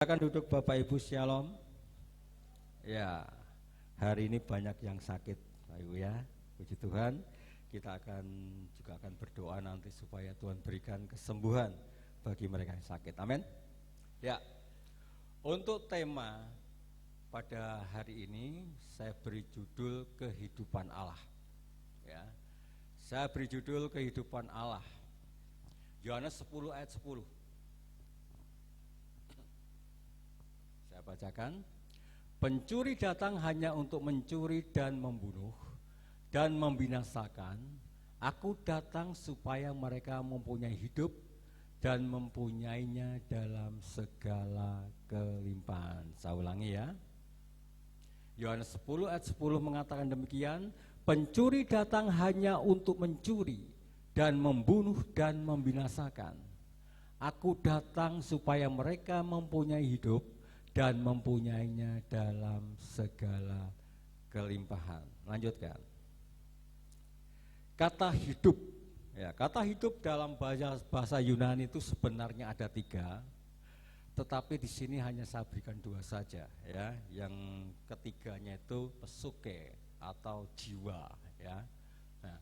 Silakan duduk Bapak Ibu, Shalom. Ya, hari ini banyak yang sakit Bapak Ibu ya. Puji Tuhan. Kita juga akan berdoa nanti supaya Tuhan berikan kesembuhan bagi mereka yang sakit. Amin. Ya. Untuk tema pada hari ini saya beri judul kehidupan Allah. Ya. Saya beri judul kehidupan Allah. Yohanes 10 ayat 10. Saya bacakan. Pencuri datang hanya untuk mencuri dan membunuh dan membinasakan. Aku datang supaya mereka mempunyai hidup dan mempunyainya dalam segala kelimpahan. Saya ulangi ya. Yohanes 10 ayat 10 mengatakan demikian. Pencuri datang hanya untuk mencuri dan membunuh dan membinasakan. Aku datang supaya mereka mempunyai hidup dan mempunyainya dalam segala kelimpahan. Lanjutkan. Kata hidup, ya, kata hidup dalam bahasa Yunani itu sebenarnya ada 3, tetapi di sini hanya saya berikan 2 saja, ya. Yang ketiganya itu psuche atau jiwa, ya. Nah,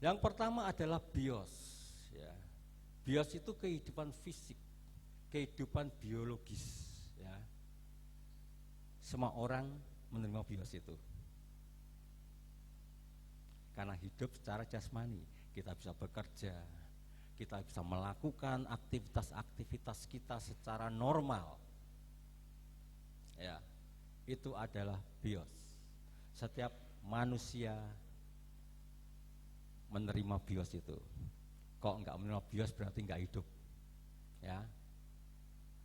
yang pertama adalah bios, ya. Bios itu kehidupan fisik, kehidupan biologis. Ya. Semua orang menerima bios itu karena hidup secara jasmani. Kita bisa bekerja, kita bisa melakukan aktivitas-aktivitas kita secara normal. Ya, itu adalah bios. Setiap manusia menerima bios itu. Kok enggak menerima bios berarti enggak hidup. Ya.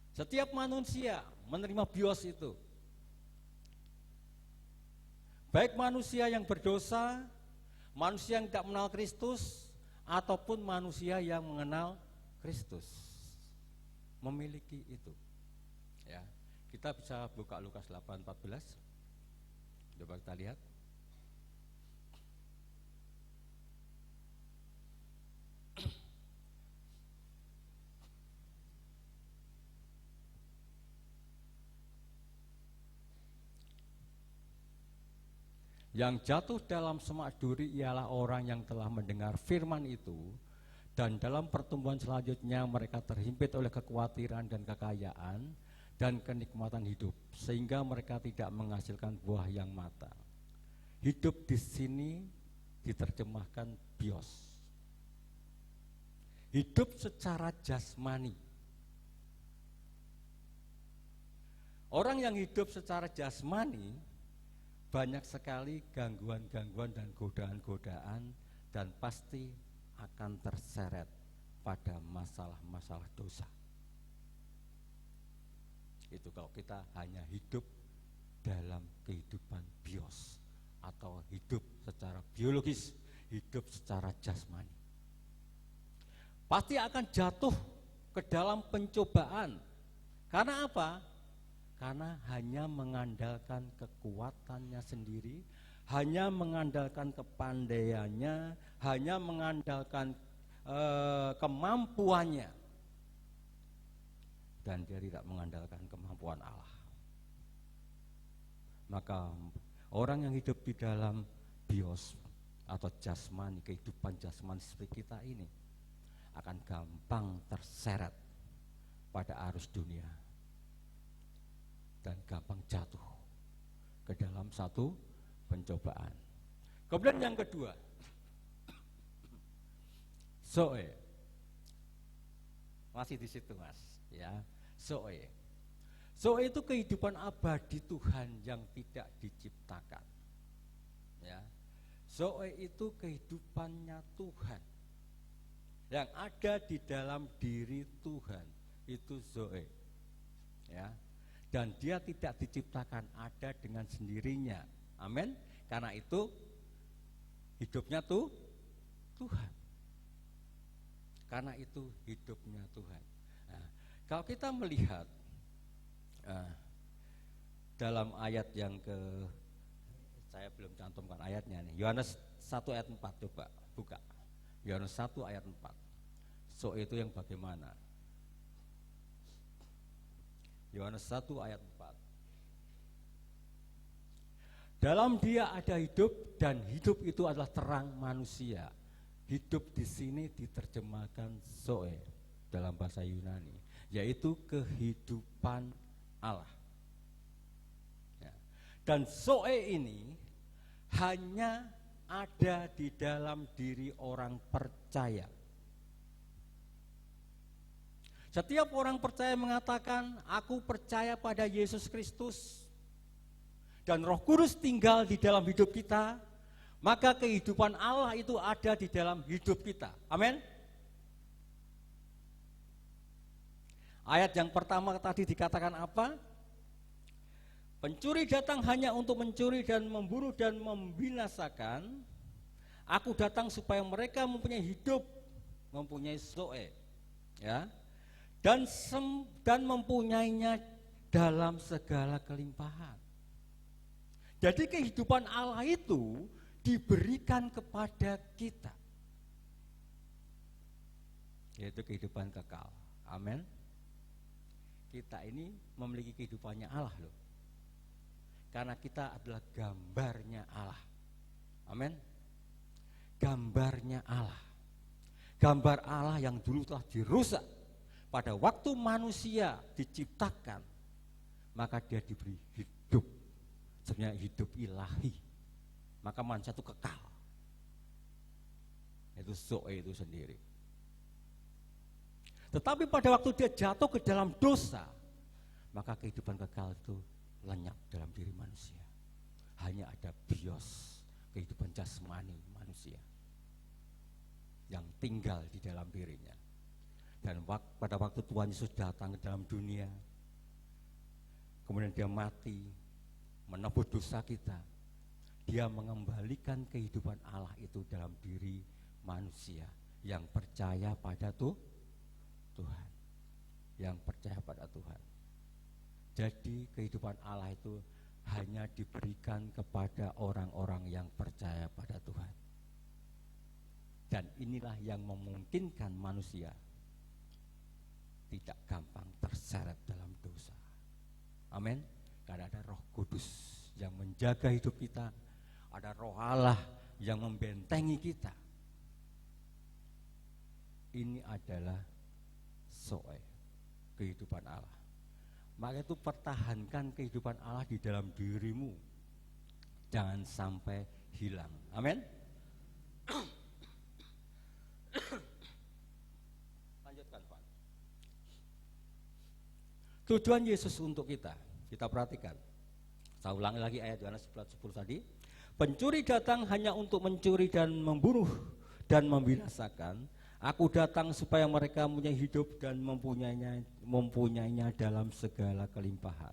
Setiap manusia menerima bios itu. Baik manusia yang berdosa, manusia yang tidak mengenal Kristus, ataupun manusia yang mengenal Kristus, memiliki itu. Ya, kita bisa buka Lukas 8:14. Coba kita lihat. Yang jatuh dalam semak duri ialah orang yang telah mendengar firman itu, dan dalam pertumbuhan selanjutnya mereka terhimpit oleh kekhawatiran dan kekayaan dan kenikmatan hidup, sehingga mereka tidak menghasilkan buah yang matang. Hidup di sini diterjemahkan bios. Hidup secara jasmani. Orang yang hidup secara jasmani banyak sekali gangguan-gangguan dan godaan-godaan, dan pasti akan terseret pada masalah-masalah dosa. Itu kalau kita hanya hidup dalam kehidupan bios atau hidup secara biologis, hidup secara jasmani. Pasti akan jatuh ke dalam pencobaan. Karena apa? Karena hanya mengandalkan kekuatannya sendiri, hanya mengandalkan kepandaiannya, hanya mengandalkan kemampuannya, dan dia tidak mengandalkan kemampuan Allah. Maka orang yang hidup di dalam bios atau jasmani, kehidupan jasmani seperti kita ini, akan gampang terseret pada arus dunia dan gampang jatuh ke dalam satu pencobaan. Kemudian yang kedua, zoe. Masih di situ Mas, ya. Zoe. Zoe itu kehidupan abadi Tuhan yang tidak diciptakan. Ya. Zoe itu kehidupannya Tuhan yang ada di dalam diri Tuhan, itu zoe. Ya. Dan dia tidak diciptakan, ada dengan sendirinya. Amin. Karena itu hidupnya Tuhan. Karena itu hidupnya Tuhan. Nah, kalau kita melihat dalam ayat yang saya belum cantumkan ayatnya nih. Yohanes 1 ayat 4, coba buka. Yohanes 1 ayat 4. So itu yang bagaimana? Yohanes 1 ayat 4. Dalam Dia ada hidup dan hidup itu adalah terang manusia. Hidup di sini diterjemahkan zoe dalam bahasa Yunani, yaitu kehidupan Allah. Ya. Dan zoe ini hanya ada di dalam diri orang percaya. Setiap orang percaya mengatakan, aku percaya pada Yesus Kristus dan Roh Kudus tinggal di dalam hidup kita, maka kehidupan Allah itu ada di dalam hidup kita. Amin. Ayat yang pertama tadi dikatakan apa? Pencuri datang hanya untuk mencuri dan memburu dan membinasakan. Aku datang supaya mereka mempunyai hidup, mempunyai zoe, ya, dan mempunyainya dalam segala kelimpahan. Jadi kehidupan Allah itu diberikan kepada kita, yaitu kehidupan kekal. Amin. Kita ini memiliki kehidupannya Allah loh, karena kita adalah gambarnya Allah. Amin. Gambarnya Allah, gambar Allah yang dulu telah dirusak pada waktu manusia diciptakan, maka dia diberi hidup, sebenarnya hidup ilahi, maka manusia itu kekal. Itu zoe itu sendiri. Tetapi pada waktu dia jatuh ke dalam dosa, maka kehidupan kekal itu lenyap dalam diri manusia. Hanya ada bios, kehidupan jasmani manusia yang tinggal di dalam dirinya. Dan pada waktu Tuhan Yesus datang ke dalam dunia, kemudian dia mati, menebus dosa kita, dia mengembalikan kehidupan Allah itu dalam diri manusia yang percaya pada Tuhan, yang percaya pada Tuhan. Jadi kehidupan Allah itu hanya diberikan kepada orang-orang yang percaya pada Tuhan. Dan inilah yang memungkinkan manusia tidak gampang terseret dalam dosa. Amin. Karena ada Roh Kudus yang menjaga hidup kita, ada Roh Allah yang membentengi kita. Ini adalah zoe, kehidupan Allah. Maka itu pertahankan kehidupan Allah di dalam dirimu, jangan sampai hilang. Amin. Lanjutkan Pak. Tujuan Yesus untuk kita perhatikan. Saya ulangi lagi ayat Yohanes 11:10 tadi. Pencuri datang hanya untuk mencuri dan membunuh dan membinasakan. Aku datang supaya mereka mempunyai hidup dan mempunyainya dalam segala kelimpahan.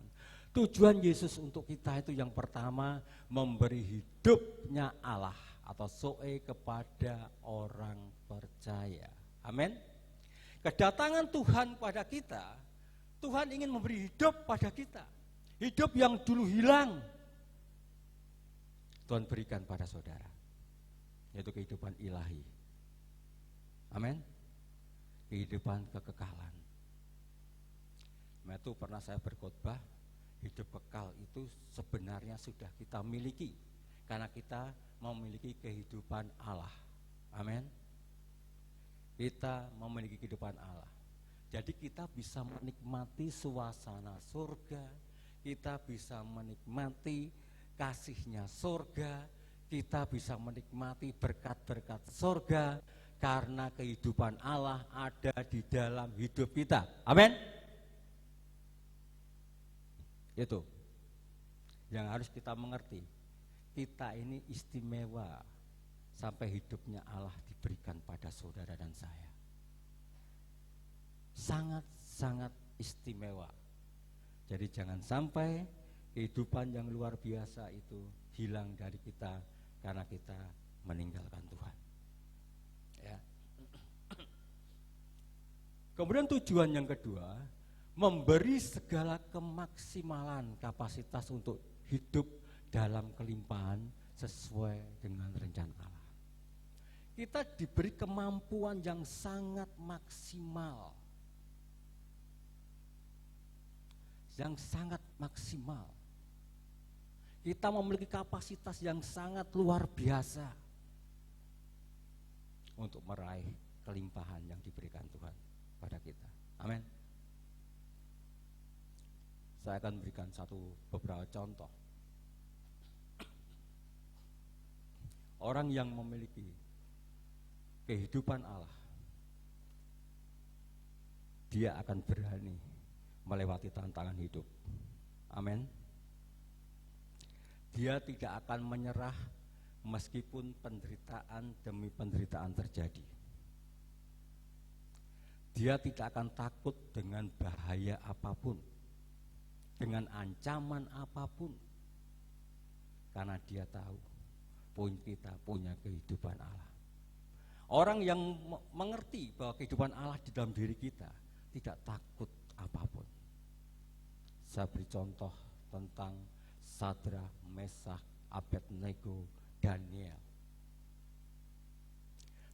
Tujuan Yesus untuk kita itu yang pertama, memberi hidupnya Allah atau zoe kepada orang percaya. Amin. Kedatangan Tuhan pada kita, Tuhan ingin memberi hidup pada kita. Hidup yang dulu hilang, Tuhan berikan pada saudara, yaitu kehidupan ilahi. Amin. Kehidupan kekekalan. Itu pernah saya berkhotbah, hidup kekal itu sebenarnya sudah kita miliki, karena kita memiliki kehidupan Allah. Amin. Kita memiliki kehidupan Allah. Jadi kita bisa menikmati suasana surga, kita bisa menikmati kasihnya surga, kita bisa menikmati berkat-berkat surga, karena kehidupan Allah ada di dalam hidup kita. Amin. Itu yang harus kita mengerti. Kita ini istimewa sampai hidupnya Allah diberikan pada saudara dan saya. Sangat-sangat istimewa. Jadi jangan sampai kehidupan yang luar biasa itu hilang dari kita karena kita meninggalkan Tuhan. Ya. Kemudian tujuan yang kedua, memberi segala kemaksimalan kapasitas untuk hidup dalam kelimpahan sesuai dengan rencana Allah. Kita diberi kemampuan yang sangat maksimal. yang sangat maksimal. Kita memiliki kapasitas yang sangat luar biasa untuk meraih kelimpahan yang diberikan Tuhan pada kita. Amin. Saya akan berikan beberapa contoh. Orang yang memiliki kehidupan Allah, dia akan berani melewati tantangan hidup. Amin. Dia tidak akan menyerah meskipun penderitaan demi penderitaan terjadi. Dia tidak akan takut dengan bahaya apapun, dengan ancaman apapun, karena dia tahu kita punya kehidupan Allah. Orang yang mengerti bahwa kehidupan Allah di dalam diri kita tidak takut apapun. Saya beri contoh tentang Sadrak, Meshach, Abednego, Daniel.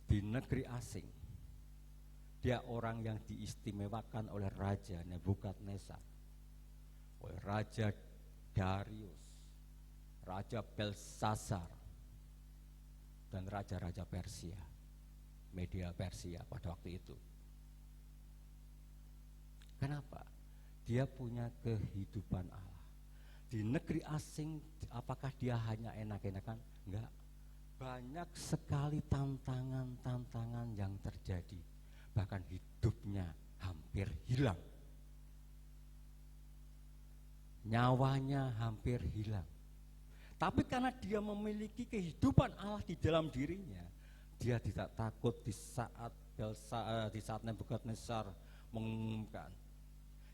Di negeri asing, dia orang yang diistimewakan oleh Raja Nebukadnezar, oleh Raja Darius, Raja Belshazzar, dan raja-raja Persia, Media Persia pada waktu itu. Kenapa? Dia punya kehidupan Allah. Di negeri asing, apakah dia hanya enak-enakan? Enggak. Banyak sekali tantangan-tantangan yang terjadi. Bahkan hidupnya hampir hilang. Nyawanya hampir hilang. Tapi karena dia memiliki kehidupan Allah di dalam dirinya, dia tidak takut di saat Nebukadnezar mengumumkan,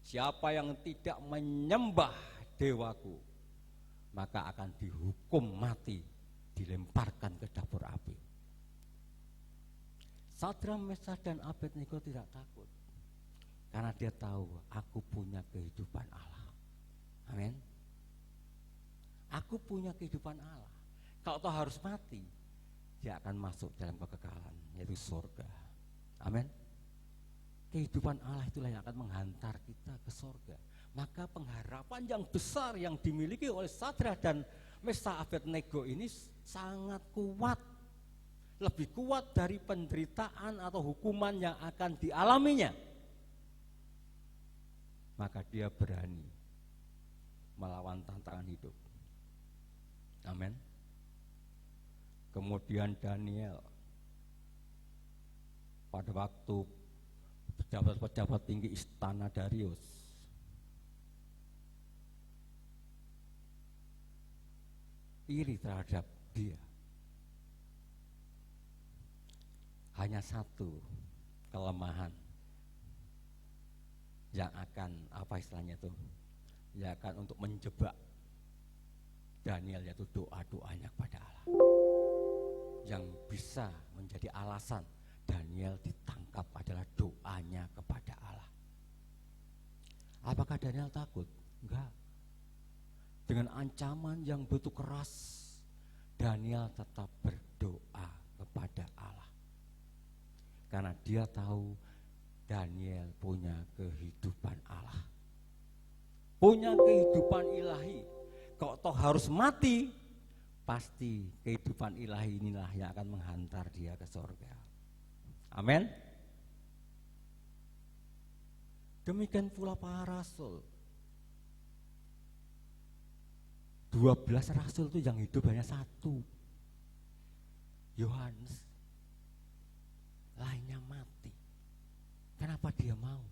siapa yang tidak menyembah dewaku, maka akan dihukum mati, dilemparkan ke dapur api. Sadrak, Meshach, dan Abednego tidak takut, karena dia tahu aku punya kehidupan Allah. Amin. Aku punya kehidupan Allah. Kalau toh harus mati, dia akan masuk dalam kekekalan, yaitu surga. Amin. Kehidupan Allah itulah yang akan menghantar kita ke surga. Maka pengharapan yang besar yang dimiliki oleh Sadrak dan Meshach Abednego ini sangat kuat. Lebih kuat dari penderitaan atau hukuman yang akan dialaminya. Maka dia berani melawan tantangan hidup. Amin. Kemudian Daniel, pada waktu pejabat-pejabat tinggi istana Darius iri terhadap dia. Hanya satu kelemahan yang akan yang akan untuk menjebak Daniel, yaitu doa-doanya kepada Allah, yang bisa menjadi alasan Daniel ditangkap adalah doanya kepada Allah. Apakah Daniel takut? Enggak. Dengan ancaman yang begitu keras, Daniel tetap berdoa kepada Allah, karena dia tahu Daniel punya kehidupan Allah, punya kehidupan ilahi. Kalau toh harus mati, pasti kehidupan ilahi inilah yang akan menghantar dia ke surga. Amin. Demikian pula para rasul. 12 rasul itu yang hidup hanya satu, Yohanes. Lainnya mati. Kenapa dia mau?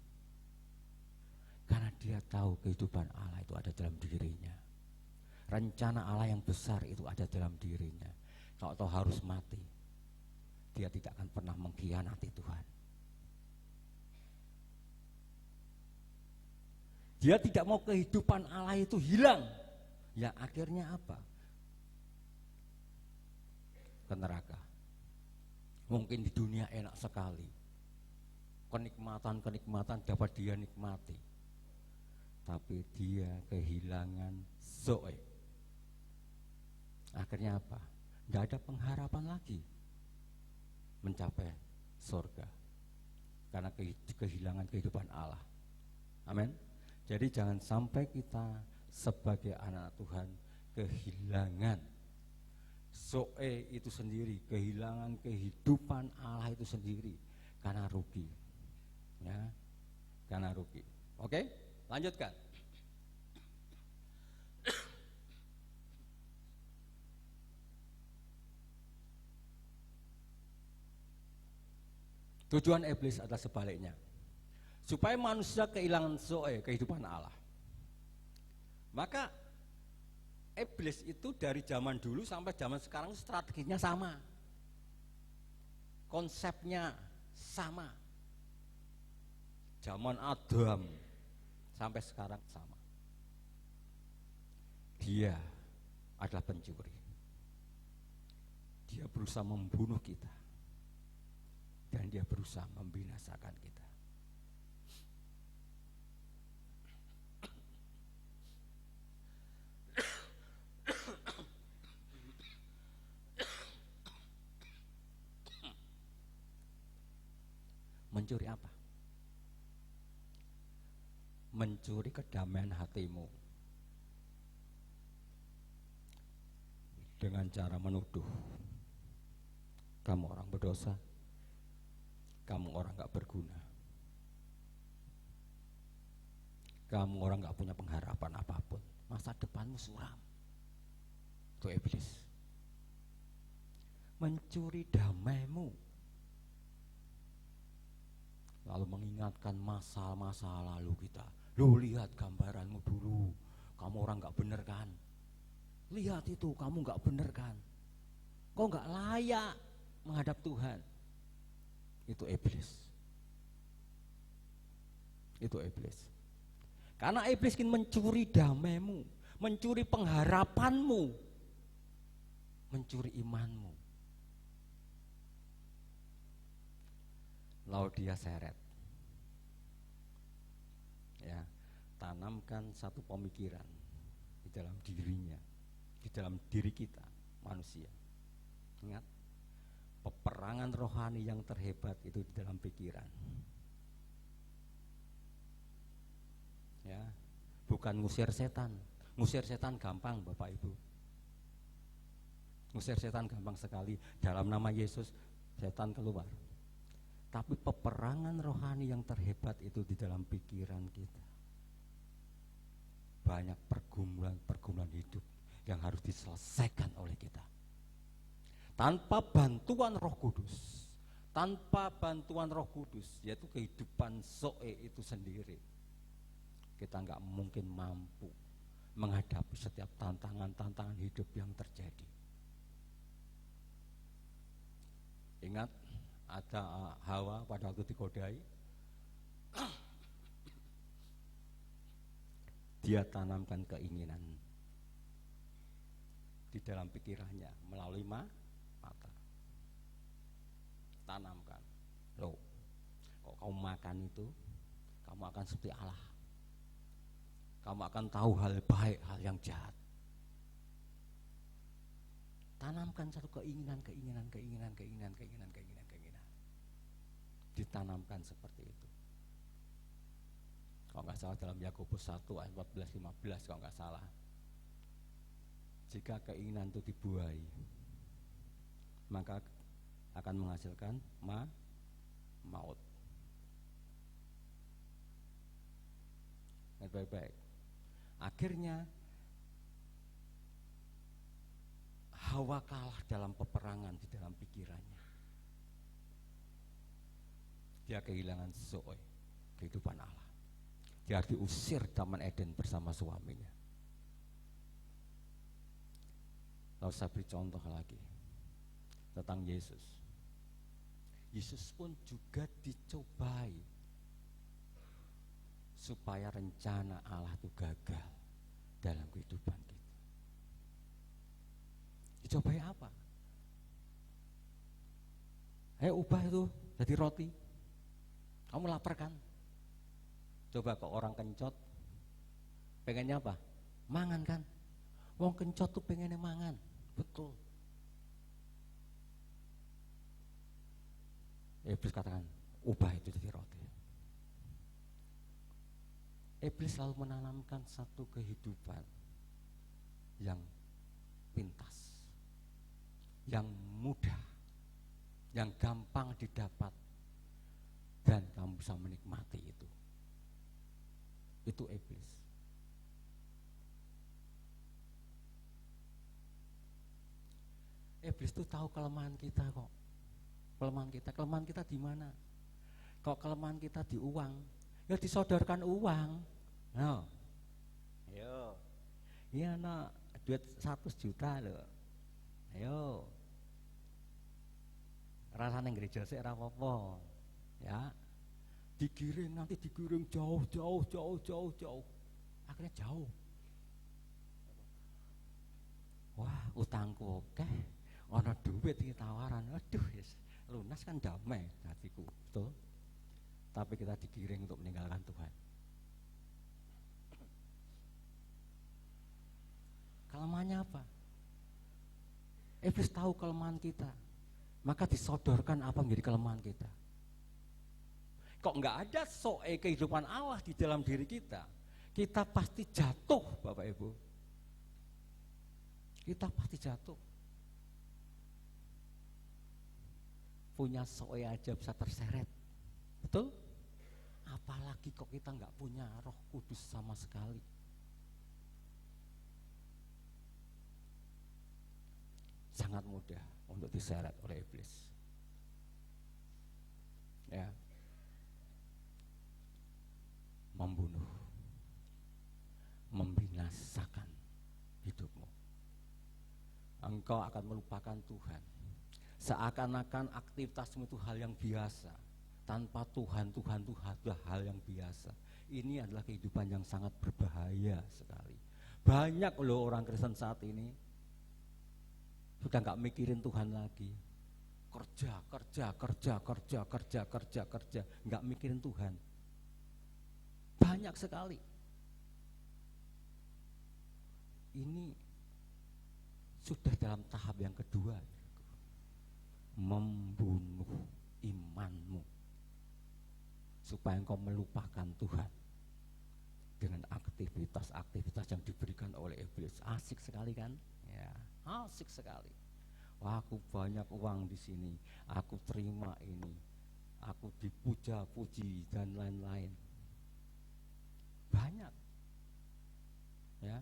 Karena dia tahu kehidupan Allah itu ada dalam dirinya. Rencana Allah yang besar itu ada dalam dirinya. Kalau toh harus mati, dia tidak akan pernah mengkhianati Tuhan. Dia tidak mau kehidupan Allah itu hilang. Ya akhirnya apa? Ke neraka. Mungkin di dunia enak sekali, kenikmatan dapat dia nikmati, tapi dia kehilangan zoe. Akhirnya apa? Gak ada pengharapan lagi mencapai surga, karena kehilangan kehidupan Allah. Amin. Jadi jangan sampai kita sebagai anak Tuhan kehilangan zoe itu sendiri, kehilangan kehidupan Allah itu sendiri karena rugi. Ya, karena rugi. Oke, lanjutkan. Tujuan iblis adalah sebaliknya, supaya manusia kehilangan zoe, kehidupan Allah. Maka iblis itu dari zaman dulu sampai zaman sekarang strateginya sama, konsepnya sama, zaman Adam sampai sekarang sama. Dia adalah pencuri, dia berusaha membunuh kita, dan dia berusaha membinasakan kita. Mencuri apa? Mencuri kedamaian hatimu dengan cara menuduh kamu orang berdosa, kamu orang gak berguna, kamu orang gak punya pengharapan apapun, masa depanmu suram. Itu iblis. Mencuri damaimu, lalu mengingatkan masa-masa lalu kita. Lu lihat gambaranmu dulu, kamu orang gak bener kan? Lihat itu, kamu gak bener kan? Kau gak layak menghadap Tuhan. Itu iblis. Itu iblis. Karena iblis ingin mencuri damaimu, mencuri pengharapanmu, mencuri imanmu. Lalu dia seret. Ya, tanamkan satu pemikiran di dalam dirinya, di dalam diri kita manusia. Ingat, peperangan rohani yang terhebat itu di dalam pikiran. Ya, bukan ngusir setan. Ngusir setan gampang, Bapak Ibu. Ngusir setan gampang sekali. Dalam nama Yesus setan keluar. Tapi peperangan rohani yang terhebat itu di dalam pikiran kita. Banyak pergumulan hidup yang harus diselesaikan oleh kita. Tanpa bantuan Roh Kudus, yaitu kehidupan zoe itu sendiri, kita nggak mungkin mampu menghadapi setiap tantangan hidup yang terjadi. Ingat, ada Hawa pada waktu digodai, dia tanamkan keinginan di dalam pikirannya melalui mata. Tanamkan, loh, kok kamu makan itu, kamu akan seperti Allah. Kamu akan tahu hal baik, hal yang jahat. Tanamkan satu keinginan. Ditanamkan seperti itu. Kalau nggak salah dalam Yakobus 1 ayat 14-15 kalau nggak salah. Jika keinginan itu dibuai, maka akan menghasilkan maut. Baik-baik. Akhirnya Hawa kalah dalam peperangan di dalam pikirannya. Dia kehilangan zoe, kehidupan Allah. Dia diusir Taman Eden bersama suaminya. Lalu saya beri contoh lagi tentang Yesus. Yesus pun juga dicobai supaya rencana Allah itu gagal dalam kehidupan kita. Dicobai apa? Ayo ubah itu jadi roti. Kamu lapar kan? Coba ke orang kencot, pengennya apa? Mangan kan? Wong kencot tuh pengennya mangan, betul. Iblis katakan, ubah itu jadi roti. Iblis selalu menanamkan satu kehidupan yang pintas, yang mudah, yang gampang didapat, dan kamu bisa menikmati itu. Itu iblis. Iblis itu tahu kelemahan kita kok. Kelemahan kita di mana? Kok kelemahan kita di uang? Ya disodorkan uang. No. Ayo. Iya no, duit 100 juta loh. Ayo. Rasanya gereja sih ora apa-apa. Ya. Digiring jauh. Akhirnya jauh. Wah, utangku oke. Ono duit iki tawaran. Aduh, yes. Lunas kan damai hatiku, betul. Tapi kita digiring untuk meninggalkan Tuhan. Kelemahannya apa? Iblis tahu kelemahan kita, maka disodorkan apa menjadi kelemahan kita. Kok nggak ada kehidupan Allah di dalam diri kita, kita pasti jatuh, Bapak Ibu. Kita pasti jatuh. Punya aja bisa terseret, betul? Apalagi kok kita nggak punya Roh Kudus sama sekali. Sangat mudah untuk diseret oleh iblis. Ya. Membunuh, membinasakan hidupmu. Engkau akan melupakan Tuhan. Seakan-akan aktivitasmu itu hal yang biasa. Tanpa Tuhan itu hal yang biasa. Ini adalah kehidupan yang sangat berbahaya sekali. Banyak loh orang Kristen saat ini sudah gak mikirin Tuhan lagi. Kerja, gak mikirin Tuhan. Banyak sekali. Ini sudah dalam tahap yang kedua, membunuh imanmu supaya engkau melupakan Tuhan dengan aktivitas-aktivitas yang diberikan oleh iblis. Asik sekali kan? Ya, asik sekali. Wah, aku banyak uang di sini, aku terima ini, aku dipuja-puji dan lain-lain. Banyak, ya.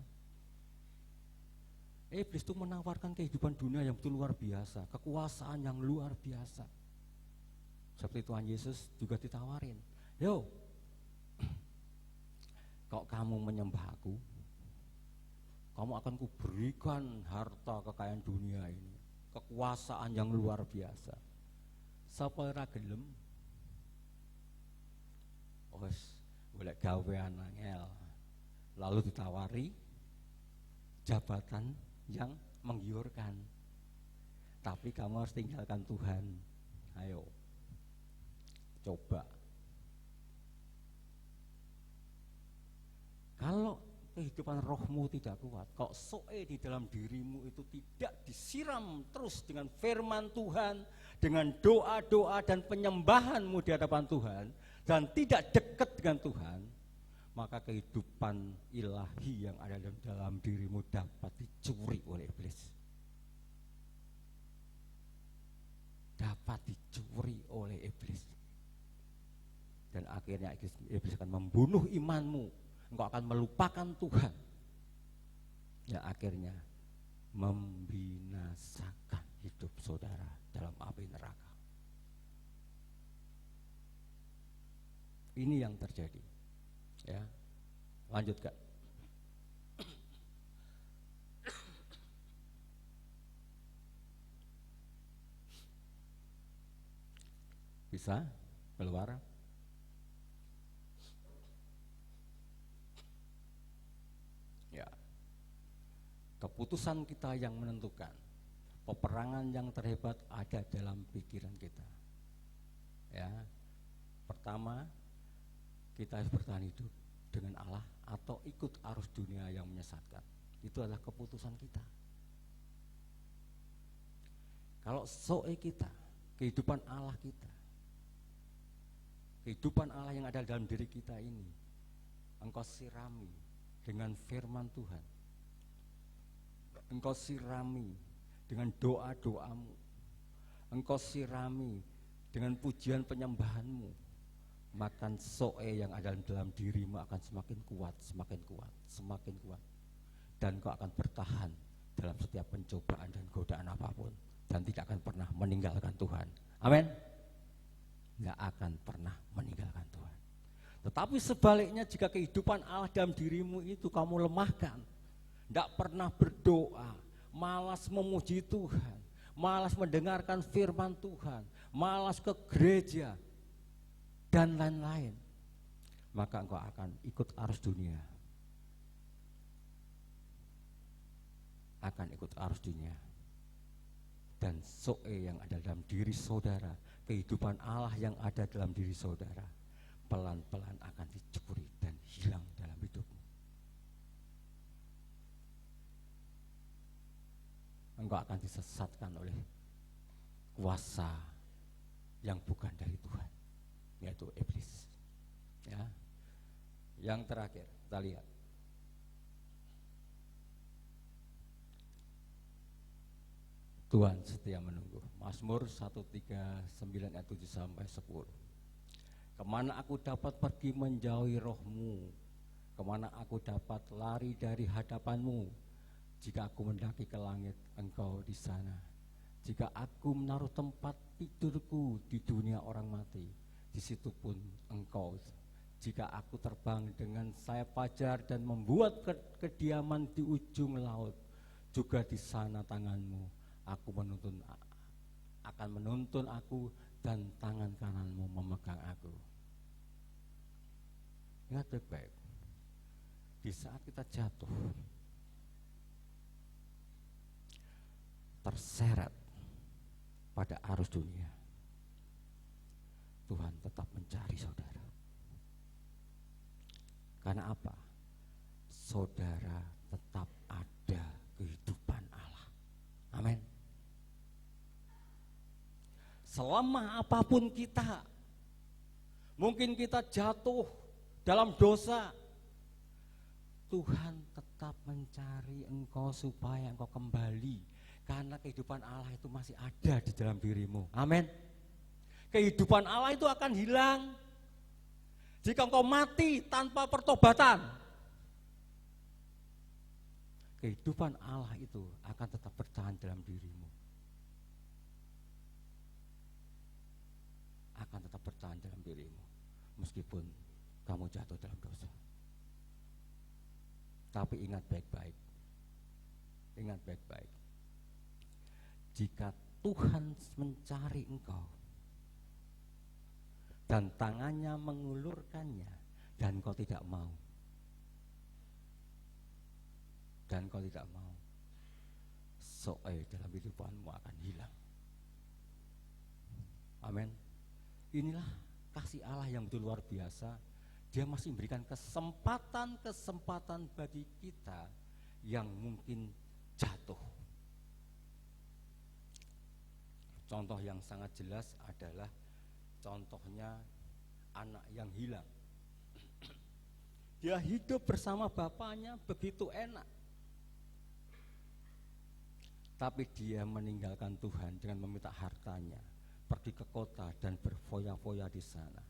Iblis itu menawarkan kehidupan dunia yang betul luar biasa, kekuasaan yang luar biasa. Seperti Tuhan Yesus juga ditawarin, yo, kalau kamu menyembah aku, kamu akan kuberikan harta kekayaan dunia ini, kekuasaan yang luar biasa. Sapa ora gelem? Wes golek gawean angel. Lalu ditawari jabatan yang menggiurkan. Tapi kamu harus tinggalkan Tuhan. Ayo. Coba. Kalau kehidupan rohmu tidak kuat, kok soe di dalam dirimu itu tidak disiram terus dengan firman Tuhan, dengan doa-doa dan penyembahanmu di hadapan Tuhan, dan tidak dekat dengan Tuhan, maka kehidupan ilahi yang ada dalam dirimu dapat dicuri oleh iblis. Dapat dicuri oleh iblis. Dan akhirnya iblis akan membunuh imanmu. Engkau akan melupakan Tuhan. Ya, akhirnya membinasakan hidup saudara dalam api neraka. Ini yang terjadi. Ya, lanjut Kak. Bisa keluar? Ya, keputusan kita yang menentukan. Peperangan yang terhebat ada dalam pikiran kita. Ya, pertama, kita harus bertahan hidup dengan Allah atau ikut arus dunia yang menyesatkan. Itu adalah keputusan kita. Kalau soe kita, kehidupan Allah kita, kehidupan Allah yang ada dalam diri kita ini engkau sirami dengan firman Tuhan. Engkau sirami dengan doa-doamu. Engkau sirami dengan pujian penyembahanmu. Maka soe yang ada dalam dirimu akan semakin kuat, semakin kuat, semakin kuat. Dan kau akan bertahan dalam setiap pencobaan dan godaan apapun. Dan tidak akan pernah meninggalkan Tuhan. Amin. Tidak akan pernah meninggalkan Tuhan. Tetapi sebaliknya, jika kehidupan Allah dalam dirimu itu kamu lemahkan, tidak pernah berdoa, malas memuji Tuhan, malas mendengarkan firman Tuhan, malas ke gereja, dan lain-lain, maka engkau akan ikut arus dunia. Akan ikut arus dunia. Dan soe yang ada dalam diri saudara, kehidupan Allah yang ada dalam diri saudara, pelan-pelan akan dicuri dan hilang dalam hidupmu. Engkau akan disesatkan oleh kuasa yang bukan dari Tuhan, yaitu iblis. Ya. Yang terakhir kita lihat, Tuhan setia menunggu. Mazmur 139 ayat 7 sampai 10. Kemana aku dapat pergi menjauhi rohmu? Kemana aku dapat lari dari hadapanmu? Jika aku mendaki ke langit, engkau di sana. Jika aku menaruh tempat tidurku di dunia orang mati, di situ pun engkau. Jika aku terbang dengan sayap fajar dan membuat kediaman di ujung laut, juga di sana tanganmu akan menuntun aku, dan tangan kananmu memegang aku. Ingat baik-baik, di saat kita jatuh, terseret pada arus dunia, Tuhan tetap mencari saudara. Karena apa? Saudara tetap ada kehidupan Allah. Amin. Selama apapun kita, mungkin kita jatuh dalam dosa, Tuhan tetap mencari engkau supaya engkau kembali. Karena kehidupan Allah itu masih ada di dalam dirimu. Amin. Kehidupan Allah itu akan hilang jika engkau mati tanpa pertobatan. Kehidupan Allah itu akan tetap bertahan dalam dirimu. Akan tetap bertahan dalam dirimu meskipun kamu jatuh dalam dosa. Tapi ingat baik-baik, ingat baik-baik, jika Tuhan mencari engkau dan tangannya mengulurkannya, dan kau tidak mau, soe dalam kehidupanmu akan hilang. Amin. Inilah kasih Allah yang begitu luar biasa. Dia masih memberikan kesempatan bagi kita yang mungkin jatuh. Contoh yang sangat jelas adalah contohnya anak yang hilang. Dia hidup bersama bapaknya begitu enak, tapi dia meninggalkan Tuhan dengan meminta hartanya, pergi ke kota dan berfoya-foya di sana.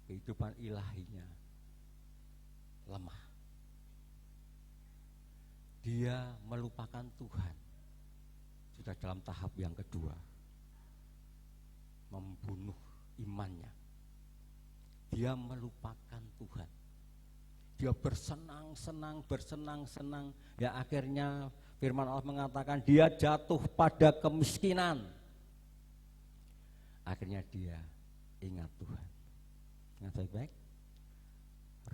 Kehidupan ilahinya lemah. Dia melupakan Tuhan. Sudah dalam tahap yang kedua, membunuh imannya. Dia melupakan Tuhan. Dia bersenang-senang, ya akhirnya firman Allah mengatakan dia jatuh pada kemiskinan. Akhirnya dia ingat Tuhan. Ingat baik-baik,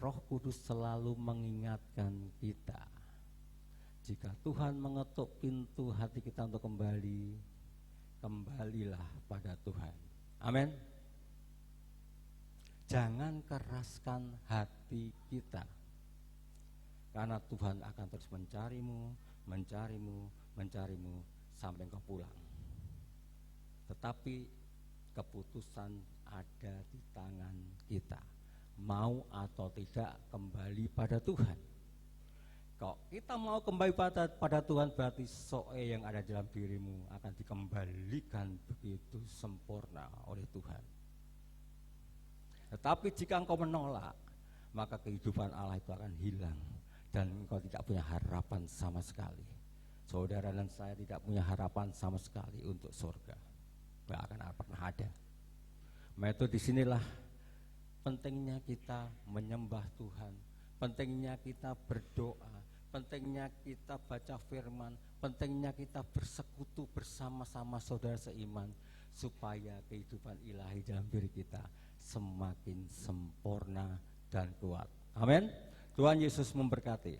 Roh Kudus selalu mengingatkan kita. Jika Tuhan mengetuk pintu hati kita untuk kembali, kembalilah pada Tuhan. Amin. Jangan keraskan hati kita, karena Tuhan akan terus mencarimu sampai engkau pulang. Tetapi keputusan ada di tangan kita, mau atau tidak kembali pada Tuhan. Kalau kita mau kembali pada Tuhan, berarti soe yang ada dalam dirimu akan dikembalikan begitu sempurna oleh Tuhan. Tetapi jika engkau menolak, maka kehidupan Allah itu akan hilang dan engkau tidak punya harapan sama sekali. Saudara dan saya tidak punya harapan sama sekali untuk surga. Tidak akan pernah ada. Maka disinilah pentingnya kita menyembah Tuhan, pentingnya kita berdoa, pentingnya kita baca firman, pentingnya kita bersekutu bersama-sama saudara seiman, supaya kehidupan ilahi dalam diri kita semakin sempurna dan kuat. Amin. Tuhan Yesus memberkati.